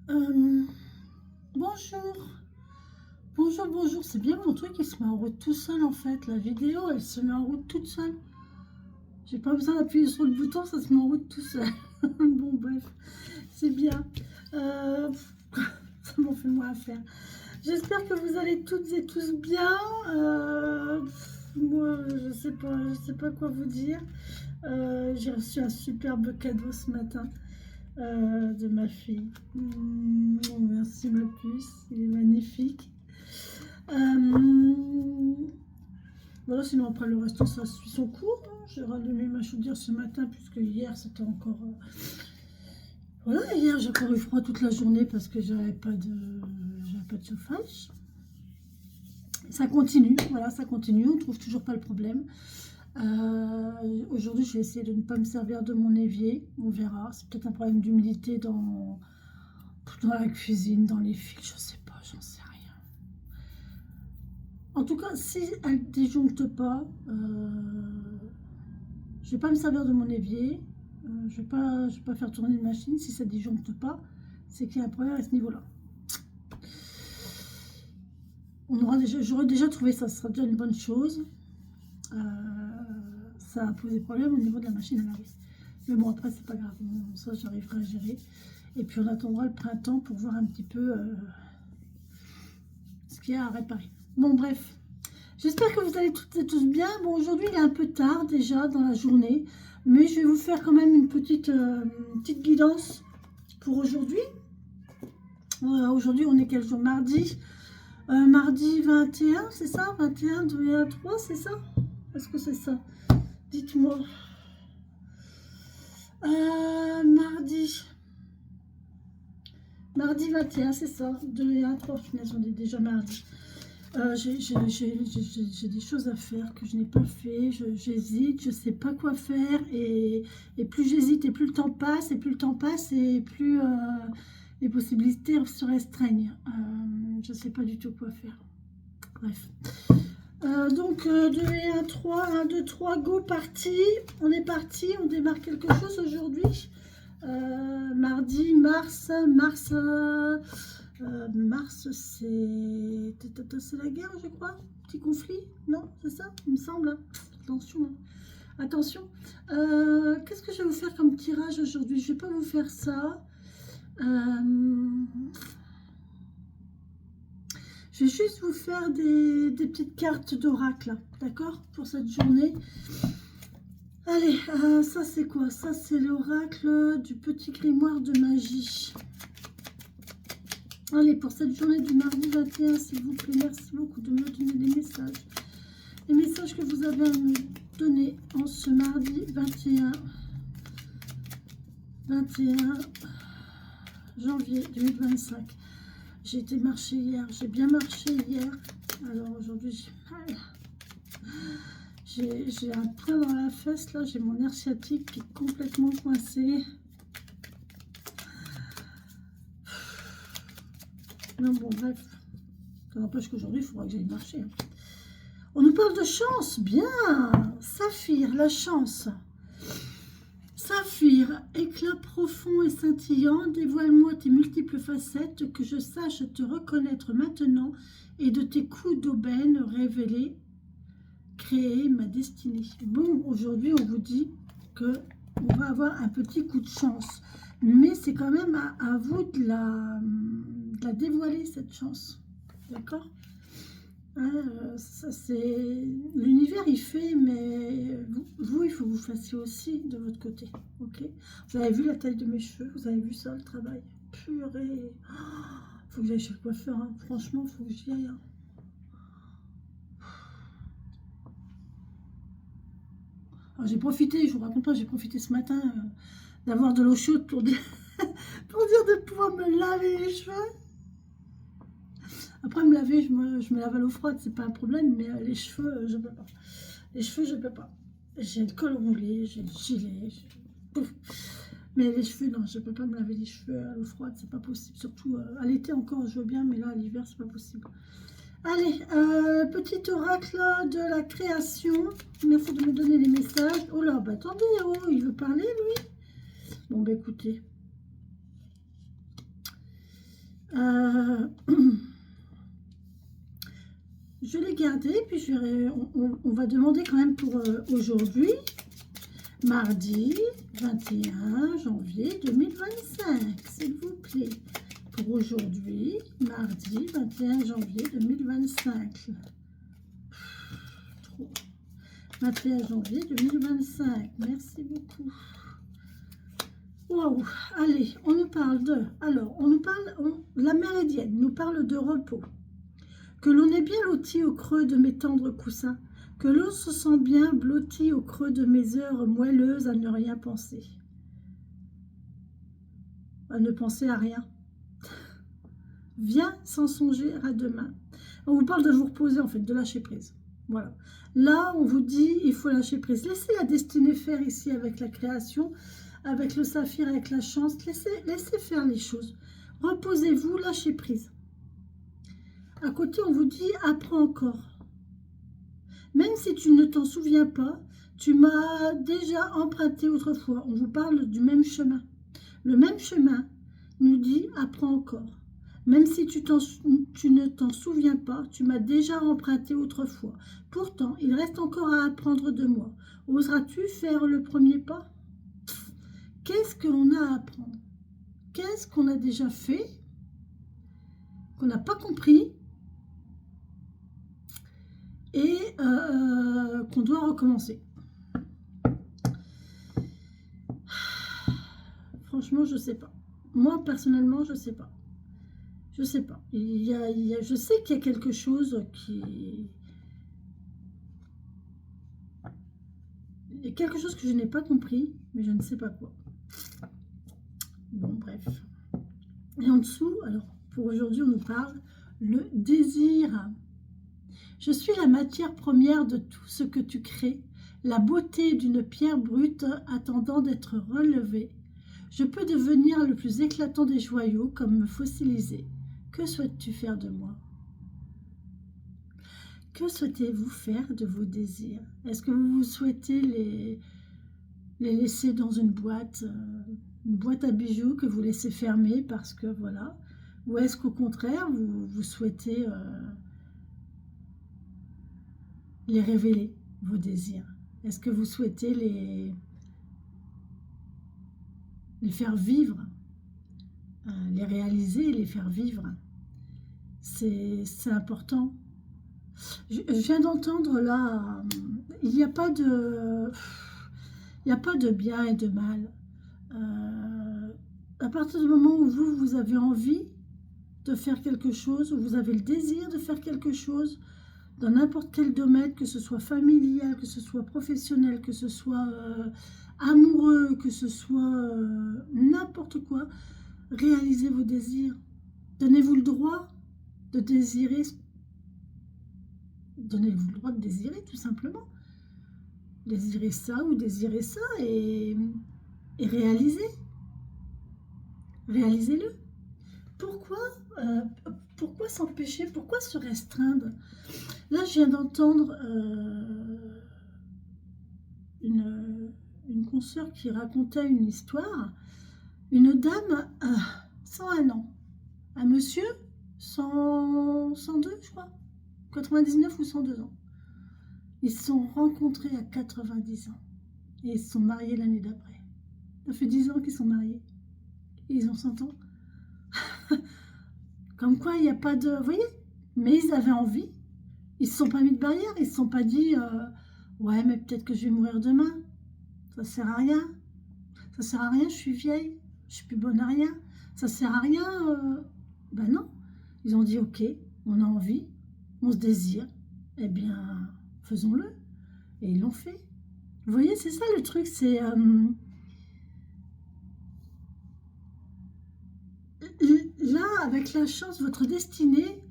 Euh, bonjour, bonjour. C'est bien mon truc, il se met en route tout seul en fait. La vidéo, elle se met en route toute seule. J'ai pas besoin d'appuyer sur le bouton, ça se met en route tout seul. Bon, bref, c'est bien. Euh, ça m'en fait moins à faire. J'espère que vous allez toutes et tous bien. Moi, je sais pas quoi vous dire. J'ai reçu un superbe cadeau ce matin. De ma fille. Merci ma puce, il est magnifique. Voilà, sinon après le reste ça suit son cours, hein. J'ai rallumé ma chaudière ce matin puisque hier c'était encore... Voilà, hier j'ai encore eu froid toute la journée parce que j'avais pas de chauffage. Ça continue, voilà, ça continue, on trouve toujours pas le problème. Aujourd'hui, je vais essayer de ne pas me servir de mon évier. On verra. C'est peut-être un problème d'humidité dans la cuisine, dans les fils. Je sais pas, j'en sais rien. En tout cas, si elle ne disjoncte pas, je vais pas me servir de mon évier. Je vais pas faire tourner une machine. Si ça ne disjoncte pas, c'est qu'il y a un problème à ce niveau-là. J'aurais déjà trouvé ça, ce sera déjà une bonne chose. Ça a posé problème au niveau de la machine à laver. Mais bon, après, c'est pas grave. Ça, j'arriverai à gérer. Et puis, on attendra le printemps pour voir un petit peu ce qu'il y a à réparer. Bon, bref. J'espère que vous allez toutes et tous bien. Bon, aujourd'hui, il est un peu tard déjà dans la journée. Mais je vais vous faire quand même une petite guidance pour aujourd'hui. Aujourd'hui, on est quel jour? Mardi. Mardi 21, c'est ça? 21, 2 et 3, c'est ça? Est-ce que c'est ça? Dites-moi. Mardi 21, c'est ça. 2 et 1, 3, finalement, on est déjà mardi. J'ai des choses à faire que je n'ai pas fait. J'hésite, je ne sais pas quoi faire. Et plus j'hésite, et plus le temps passe, et plus les possibilités se restreignent. Je ne sais pas du tout quoi faire. Bref. Donc 2 et 1, 3, 1, 2, 3, go, parti. On est parti, on démarre quelque chose aujourd'hui. Mardi, mars, c'est la guerre, je crois. Petit conflit, non, c'est ça, il me semble. Attention, attention. Qu'est-ce que je vais vous faire comme tirage aujourd'hui? Je vais pas vous faire ça. Je vais juste vous faire des petites cartes d'oracle, d'accord, pour cette journée. Allez, ça c'est quoi? Ça c'est l'oracle du petit grimoire de magie. Allez, pour cette journée du mardi 21, s'il vous plaît, merci beaucoup de me donner des messages. Les messages que vous avez à me donner en ce mardi 21 janvier 2025. J'ai été marcher hier, j'ai bien marché hier. Alors aujourd'hui, j'ai mal. J'ai un train dans la fesse, là, j'ai mon nerf sciatique qui est complètement coincé. Non, bon, bref. Ça n'empêche qu'aujourd'hui, il faudra que j'aille marcher. On nous parle de chance, bien. Saphir, la chance. Saphir, éclat profond et scintillant, dévoile-moi tes multiples facettes, que je sache te reconnaître maintenant, et de tes coups d'aubaine révéler, créer ma destinée. Bon, aujourd'hui, on vous dit que on va avoir un petit coup de chance, mais c'est quand même à vous de la dévoiler, cette chance. D'accord? Ça c'est l'univers, il fait, mais vous, il faut que vous fassiez aussi de votre côté. Ok? Vous avez vu la taille de mes cheveux, vous avez vu ça, le travail. Purée, faut que j'aille chez le coiffeur, hein. Franchement, faut que j'y aille, hein. J'ai profité, je vous raconte pas, j'ai profité ce matin d'avoir de l'eau chaude pour dire, pour dire de pouvoir me laver les cheveux. Après me laver, je me lave à l'eau froide, c'est pas un problème, mais les cheveux, je peux pas. Les cheveux, je peux pas. J'ai le col roulé, j'ai le gilet, mais les cheveux, non, je peux pas me laver les cheveux à l'eau froide, c'est pas possible. Surtout à l'été encore, je veux bien, mais là, à l'hiver, c'est pas possible. Allez, petit oracle de la création. Merci de me donner les messages. Oh là, bah attendez, oh, il veut parler, lui. Bon, bah écoutez. Euh, je l'ai gardé, puis on va demander quand même pour aujourd'hui, mardi 21 janvier 2025, s'il vous plaît. Pour aujourd'hui, mardi 21 janvier 2025. Trop. 21 janvier 2025, merci beaucoup. Wow, allez, on nous parle de... Alors, on nous parle... la méridienne nous parle de repos. Que l'on est bien loti au creux de mes tendres coussins. Que l'on se sent bien blotti au creux de mes heures moelleuses à ne rien penser. À ne penser à rien. Viens sans songer à demain. On vous parle de vous reposer, en fait, de lâcher prise. Voilà. Là, on vous dit, il faut lâcher prise. Laissez la destinée faire ici avec la création, avec le saphir, avec la chance. Laissez faire les choses. Reposez-vous, lâchez prise. À côté, on vous dit, apprends encore. Même si tu ne t'en souviens pas, tu m'as déjà emprunté autrefois. On vous parle du même chemin. Le même chemin nous dit, apprends encore. Même si tu ne t'en souviens pas, tu m'as déjà emprunté autrefois. Pourtant, il reste encore à apprendre de moi. Oseras-tu faire le premier pas? Qu'est-ce que l'on a à apprendre? Qu'est-ce qu'on a déjà fait, qu'on n'a pas compris et qu'on doit recommencer? Franchement, je ne sais pas. Moi, personnellement, je ne sais pas. Je sais pas. Je sais qu'il y a quelque chose qui... Il y a quelque chose que je n'ai pas compris, mais je ne sais pas quoi. Bon, bref. Et en dessous, alors, pour aujourd'hui, on nous parle le désir. Je suis la matière première de tout ce que tu crées, la beauté d'une pierre brute attendant d'être relevée. Je peux devenir le plus éclatant des joyaux, comme me fossiliser. Que souhaites-tu faire de moi? Que souhaitez-vous faire de vos désirs? Est-ce que vous souhaitez les laisser dans une boîte à bijoux que vous laissez fermer parce que voilà? Ou est-ce qu'au contraire, vous souhaitez les révéler, vos désirs? Est-ce que vous souhaitez les faire vivre, les réaliser et les faire vivre? C'est important. Je viens d'entendre là, il n'y a pas de bien et de mal. À partir du moment où vous avez envie de faire quelque chose, où vous avez le désir de faire quelque chose, dans n'importe quel domaine, que ce soit familial, que ce soit professionnel, que ce soit amoureux, que ce soit n'importe quoi, réalisez vos désirs. Donnez-vous le droit de désirer. Donnez-vous le droit de désirer, tout simplement. Désirez ça ou désirez ça et réalisez. Réalisez-le. Pourquoi s'empêcher? Pourquoi se restreindre? Là, je viens d'entendre une consoeur qui racontait une histoire. Une dame, 101 ans. Un monsieur, 102, je crois. 99 ou 102 ans. Ils se sont rencontrés à 90 ans. Et ils se sont mariés l'année d'après. Ça fait 10 ans qu'ils sont mariés. Et ils ont 100 ans. Comme quoi, il n'y a pas de... Vous voyez? Mais ils avaient envie. Ils ne se sont pas mis de barrière. Ils ne se sont pas dit ouais, mais peut-être que je vais mourir demain. Ça ne sert à rien. Ça ne sert à rien, je suis vieille. Je ne suis plus bonne à rien. Ça ne sert à rien. Ben non. Ils ont dit ok, on a envie. On se désire. Eh bien, faisons-le. Et ils l'ont fait. Vous voyez, c'est ça le truc. C'est... là, avec la chance, votre destinée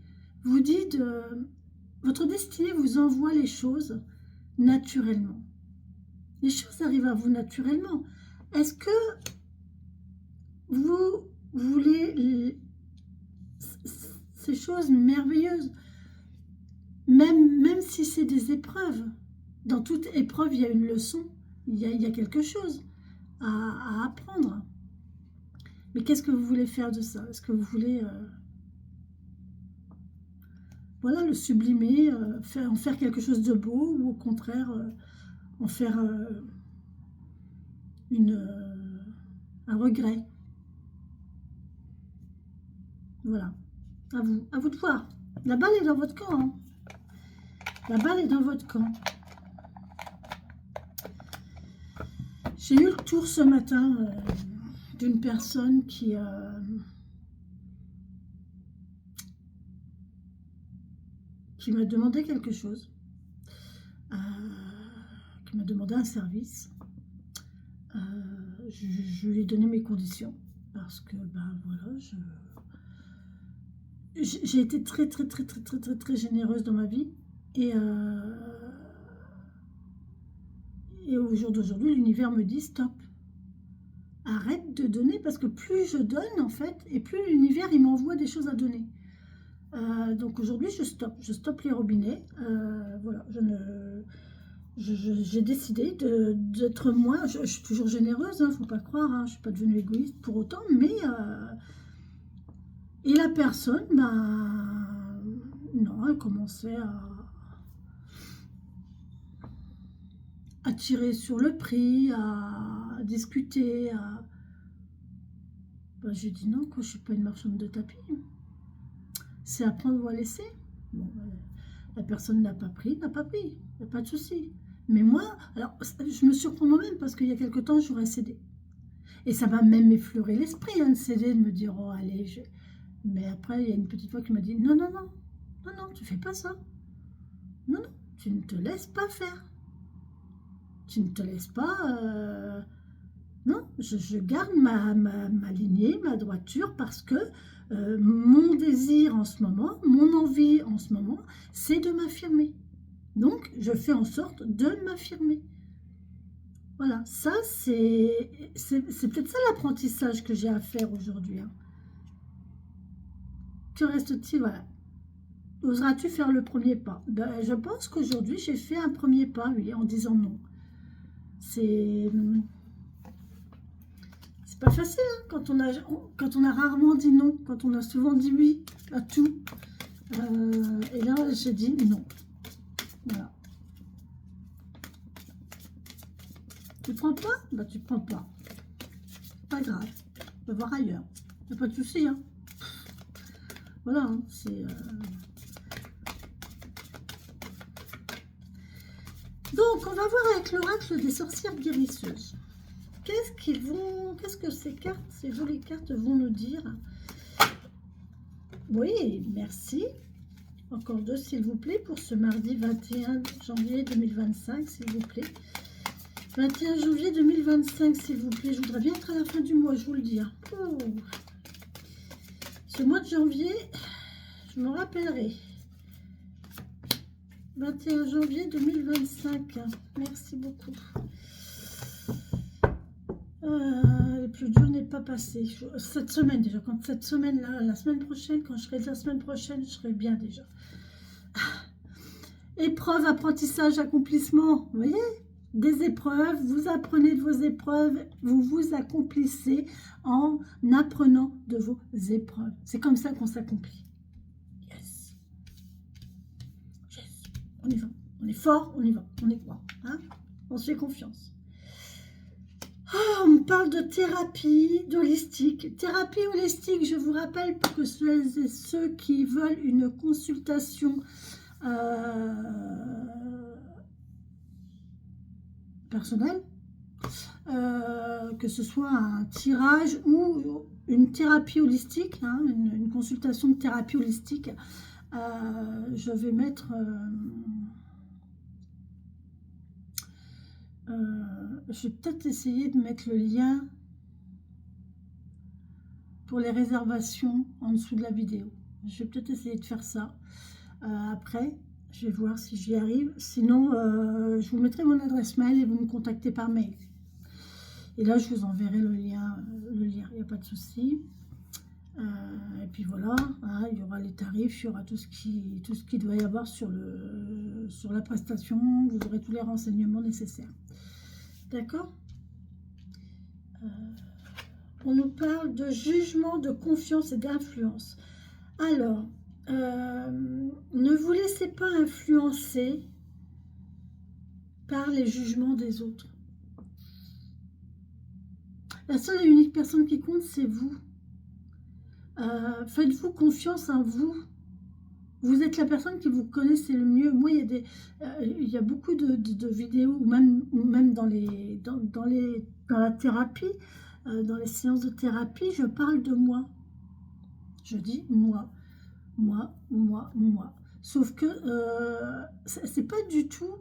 vous dit de... Votre destinée vous envoie les choses naturellement. Les choses arrivent à vous naturellement. Est-ce que vous voulez ces choses merveilleuses? Même si c'est des épreuves. Dans toute épreuve, il y a une leçon. Il y a quelque chose à apprendre. Mais qu'est-ce que vous voulez faire de ça? Est-ce que vous voulez voilà, le sublimer, en faire quelque chose de beau, ou au contraire, en faire un regret. Voilà, à vous de voir. La balle est dans votre camp, hein. La balle est dans votre camp. J'ai eu le tour ce matin d'une personne qui m'a demandé quelque chose, qui m'a demandé un service. Je lui ai donné mes conditions parce que ben voilà, j'ai été très généreuse dans ma vie, et au jour d'aujourd'hui, l'univers me dit stop. Arrête de donner, parce que plus je donne en fait, et plus l'univers il m'envoie des choses à donner. Donc aujourd'hui je stoppe les robinets. Voilà, j'ai décidé d'être moins. Je suis toujours généreuse, hein, faut pas croire, hein, je suis pas devenue égoïste pour autant, mais et la personne, ben non, elle commençait à tirer sur le prix, à discuter, ben, j'ai dit non, quoi, je suis pas une marchande de tapis. C'est à prendre ou à laisser. Bon, la personne n'a pas pris, n'a pas pris, il n'y a pas de souci. Mais moi, alors, je me surprends moi-même parce qu'il y a quelque temps, j'aurais cédé. Et ça m'a même effleuré l'esprit, hein, de céder, de me dire, oh, allez, Mais après, il y a une petite voix qui m'a dit, non, non, non, non, non, tu fais pas ça. Non, non, tu ne te laisses pas faire. Tu ne te laisses pas... Non, je garde ma lignée, ma droiture, parce que mon désir en ce moment, mon envie en ce moment, c'est de m'affirmer. Donc, je fais en sorte de m'affirmer. Voilà, ça, c'est peut-être ça l'apprentissage que j'ai à faire aujourd'hui. Hein. Que reste-t-il? Voilà. Oseras-tu faire le premier pas? Ben, je pense qu'aujourd'hui, j'ai fait un premier pas, oui, en disant non. C'est pas facile, hein, quand on a rarement dit non, quand on a souvent dit oui à tout. Et là, j'ai dit non. Voilà. Tu prends pas? Bah tu prends pas. Pas grave. On va voir ailleurs. Y a pas de souci, hein. Voilà, hein, c'est... Donc, on va voir avec l'oracle des sorcières guérisseuses. Qu'est-ce que ces cartes, ces jolies cartes vont nous dire? Oui, merci. Encore deux, s'il vous plaît, pour ce mardi 21 janvier 2025, s'il vous plaît. 21 janvier 2025, s'il vous plaît. Je voudrais bien être à la fin du mois, je vous le dis. Oh. Ce mois de janvier, je me rappellerai. 21 janvier 2025. Merci beaucoup. Le plus dur n'est pas passé. Cette semaine déjà. Quand cette semaine-là, la semaine prochaine, quand je serai la semaine prochaine, je serai bien déjà. Épreuve, apprentissage, accomplissement. Vous voyez? Des épreuves, vous apprenez de vos épreuves, vous vous accomplissez en apprenant de vos épreuves. C'est comme ça qu'on s'accomplit. Yes. Yes. On y va. On est fort, on y va. On est quoi, hein? On se fait confiance. Oh, on parle de thérapie, d'holistique. Thérapie holistique, je vous rappelle, pour que ceux qui veulent une consultation personnelle, que ce soit un tirage ou une thérapie holistique, hein, une consultation de thérapie holistique, je vais mettre... je vais peut-être essayer de mettre le lien pour les réservations en dessous de la vidéo. Je vais peut-être essayer de faire ça. Après, je vais voir si j'y arrive. Sinon, je vous mettrai mon adresse mail et vous me contactez par mail. Et là, je vous enverrai le lien. Il n'y a pas de souci. Et puis voilà, hein, il y aura les tarifs, il y aura tout ce qui doit y avoir sur la prestation. Vous aurez tous les renseignements nécessaires. D'accord? On nous parle de jugement, de confiance et d'influence. Alors, Ne vous laissez pas influencer par les jugements des autres. La seule et unique personne qui compte, c'est vous. Faites-vous confiance en vous. Vous êtes la personne qui vous connaissez le mieux. Moi, il y a beaucoup de vidéos, ou même dans la thérapie, dans les séances de thérapie, je parle de moi. Je dis moi, moi, moi, moi. Sauf que c'est pas du tout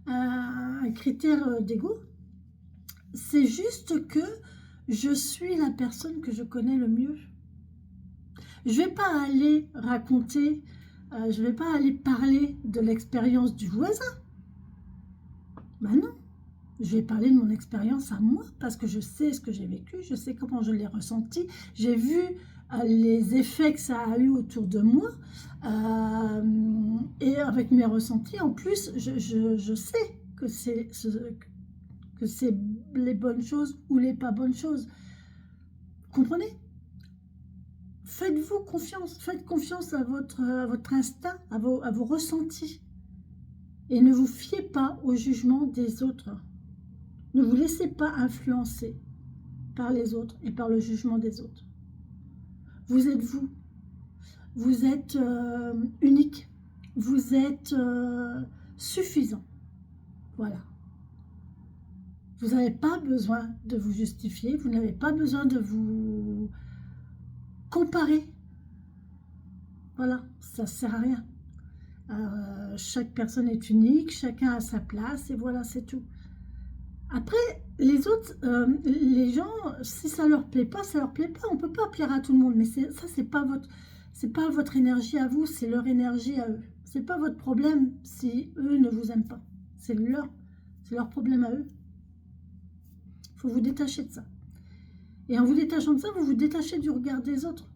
un critère d'ego. C'est juste que je suis la personne que je connais le mieux. Je ne vais pas aller raconter, je ne vais pas aller parler de l'expérience du voisin. Ben non, je vais parler de mon expérience à moi parce que je sais ce que j'ai vécu, je sais comment je l'ai ressenti, j'ai vu les effets que ça a eu autour de moi et avec mes ressentis, en plus, je sais que c'est les bonnes choses ou les pas bonnes choses. Comprenez? Faites-vous confiance, faites confiance à votre instinct, à vos ressentis. Et ne vous fiez pas au jugement des autres. Ne vous laissez pas influencer par les autres et par le jugement des autres. Vous êtes vous. Vous êtes unique. Vous êtes suffisant. Voilà. Vous n'avez pas besoin de vous justifier. Vous n'avez pas besoin de vous comparer. Voilà, ça ne sert à rien. Chaque personne est unique, chacun a sa place et voilà, c'est tout. Après, les autres, les gens, si ça leur plaît pas, ça leur plaît pas. On peut pas plaire à tout le monde, mais ça, c'est pas votre énergie à vous, c'est leur énergie à eux. C'est pas votre problème si eux ne vous aiment pas. C'est leur problème à eux. Il faut vous détacher de ça. Et en vous détachant de ça, vous vous détachez du regard des autres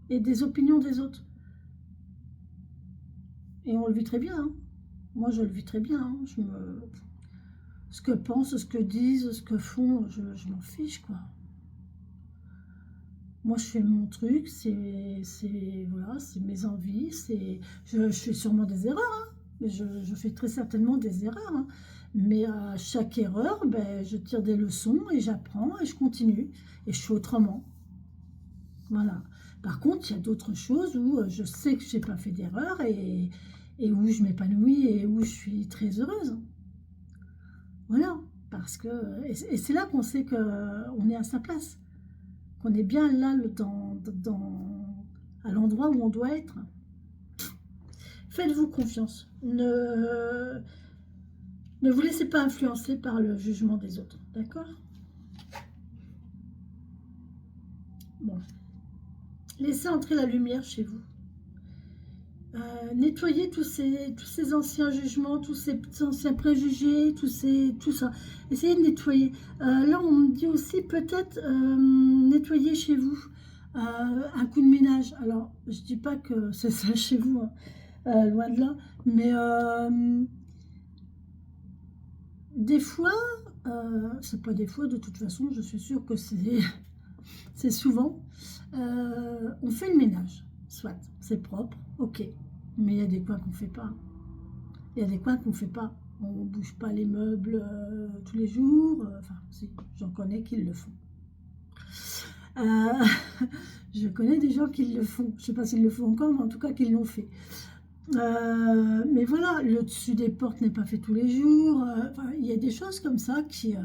et des opinions des autres. Et on le vit très bien. Hein. Moi, je le vis très bien. Hein. Ce que pensent, ce que disent, ce que font, je m'en fiche, quoi. Moi, je fais mon truc, voilà, c'est mes envies, je fais sûrement des erreurs, hein, mais je fais très certainement des erreurs. Hein. Mais à chaque erreur, ben, je tire des leçons et j'apprends et je continue. Et je fais autrement. Voilà. Par contre, il y a d'autres choses où je sais que je n'ai pas fait d'erreur et où je m'épanouis et où je suis très heureuse. Voilà. Parce que, et c'est là qu'on sait qu'on est à sa place. Qu'on est bien là à l'endroit où on doit être. Faites-vous confiance. Ne vous laissez pas influencer par le jugement des autres. D'accord ? Bon. Laissez entrer la lumière chez vous. Nettoyez tous ces anciens jugements, tous ces anciens préjugés, tout ça. Essayez de nettoyer. Là, on me dit aussi peut-être nettoyer chez vous un coup de ménage. Alors, je dis pas que c'est ça chez vous, hein, loin de là, mais des fois, c'est pas des fois, de toute façon, je suis sûre que c'est souvent, on fait le ménage. Soit, c'est propre, ok. Mais il y a des coins qu'on ne fait pas. Il y a des coins qu'on ne fait pas. On ne bouge pas les meubles tous les jours. Enfin, si, j'en connais qui le font. Je connais des gens qui le font. Je ne sais pas s'ils le font encore, mais en tout cas qu'ils l'ont fait. Mais voilà, le dessus des portes n'est pas fait tous les jours. Enfin, il y a des choses comme ça qui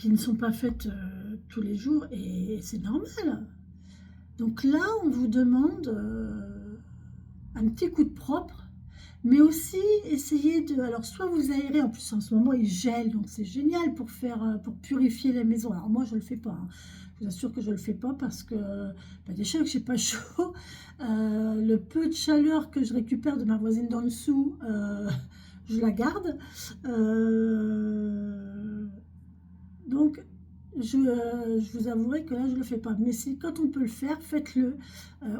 ne sont pas faites tous les jours. Et c'est normal. Donc là, on vous demande un petit coup de propre, mais aussi essayer de... Alors, soit vous aérez, en plus en ce moment, il gèle, donc c'est génial pour purifier la maison. Alors moi, je ne le fais pas. Hein. Je vous assure que je ne le fais pas parce que, déjà que je n'ai pas chaud, le peu de chaleur que je récupère de ma voisine d'en dessous, je la garde. Donc... Je vous avouerai que là, je ne le fais pas. Mais quand on peut le faire, faites-le.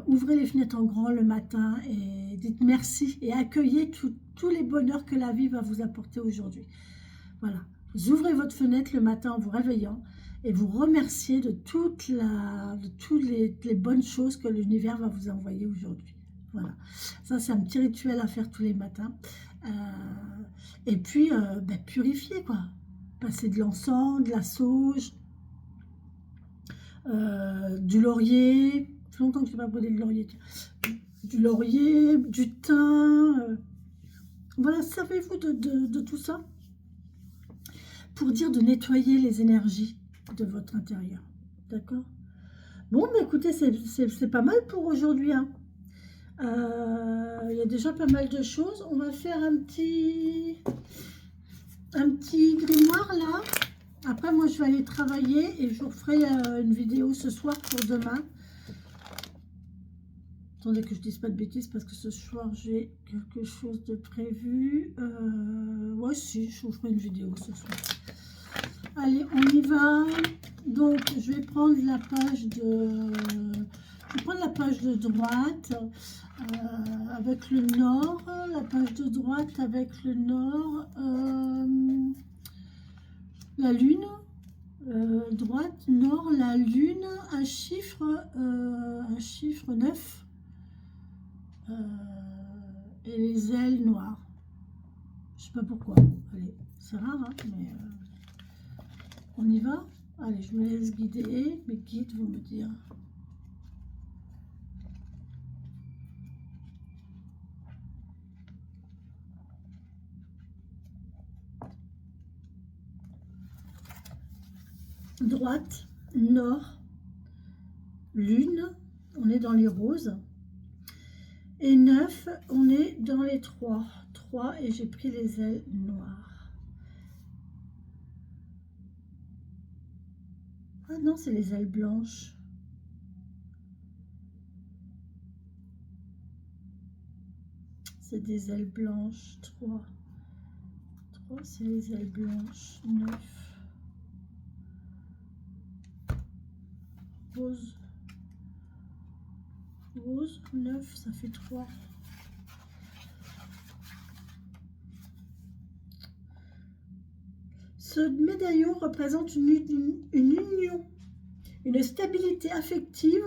Ouvrez les fenêtres en grand le matin et dites merci. Et accueillez tous les bonheurs que la vie va vous apporter aujourd'hui. Voilà. Vous ouvrez votre fenêtre le matin en vous réveillant et vous remercier de toutes les bonnes choses que l'univers va vous envoyer aujourd'hui. Voilà, ça c'est un petit rituel à faire tous les matins. Et puis, purifier, quoi. Passer de l'encens, de la sauge, du laurier. Ça fait longtemps que je n'ai pas brûlé de laurier. Du laurier, du thym. Voilà, servez-vous de tout ça pour dire de nettoyer les énergies de votre intérieur. D'accord? Bon, mais écoutez, c'est pas mal pour aujourd'hui. Hein. Il y a déjà pas mal de choses. On va faire un petit grimoire là. Après, moi, je vais aller travailler et je vous ferai une vidéo ce soir pour demain. Attendez que je dise pas de bêtises parce que ce soir, j'ai quelque chose de prévu. Ouais, si, je vous ferai une vidéo ce soir. Allez, on y va. Donc, je vais prendre la page de... Je vais prendre la page de droite avec le nord. La page de droite avec le nord. La lune. Droite, nord, la lune. Un chiffre 9. Et les ailes noires. Je sais pas pourquoi. Allez, c'est rare, hein, mais on y va. Allez, je me laisse guider. Mes guides vont me dire. Droite, nord, lune. On est dans les roses. Et 9, on est dans les 3. 3 et j'ai pris les ailes noires. Ah non, c'est les ailes blanches. C'est des ailes blanches. 3. 3, c'est les ailes blanches. 9. Rose. Rose, 9, ça fait 3. Ce médaillon représente une union, une stabilité affective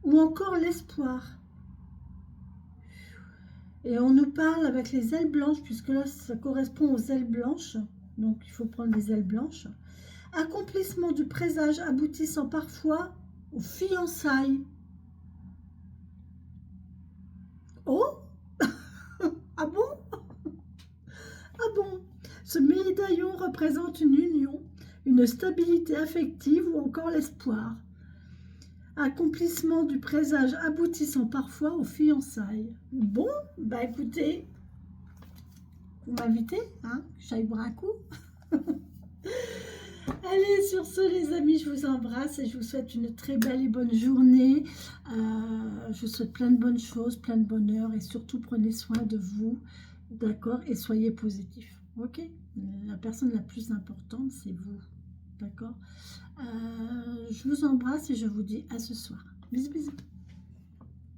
ou encore l'espoir. Et on nous parle avec les ailes blanches, puisque là, ça correspond aux ailes blanches. Donc, il faut prendre les ailes blanches. Accomplissement du présage aboutissant parfois aux fiançailles. Oh. Ah bon? Ah bon? Ce médaillon représente une union, une stabilité affective ou encore l'espoir. Accomplissement du présage aboutissant parfois aux fiançailles. Bon, bah écoutez, vous m'invitez, hein, j'aille boire un coup. Allez, sur ce les amis, je vous embrasse et je vous souhaite une très belle et bonne journée. Je vous souhaite plein de bonnes choses, plein de bonheur et surtout prenez soin de vous, d'accord, et soyez positifs, ok? La personne la plus importante, c'est vous, d'accord? Je vous embrasse et je vous dis à ce soir. Bisous, bisous.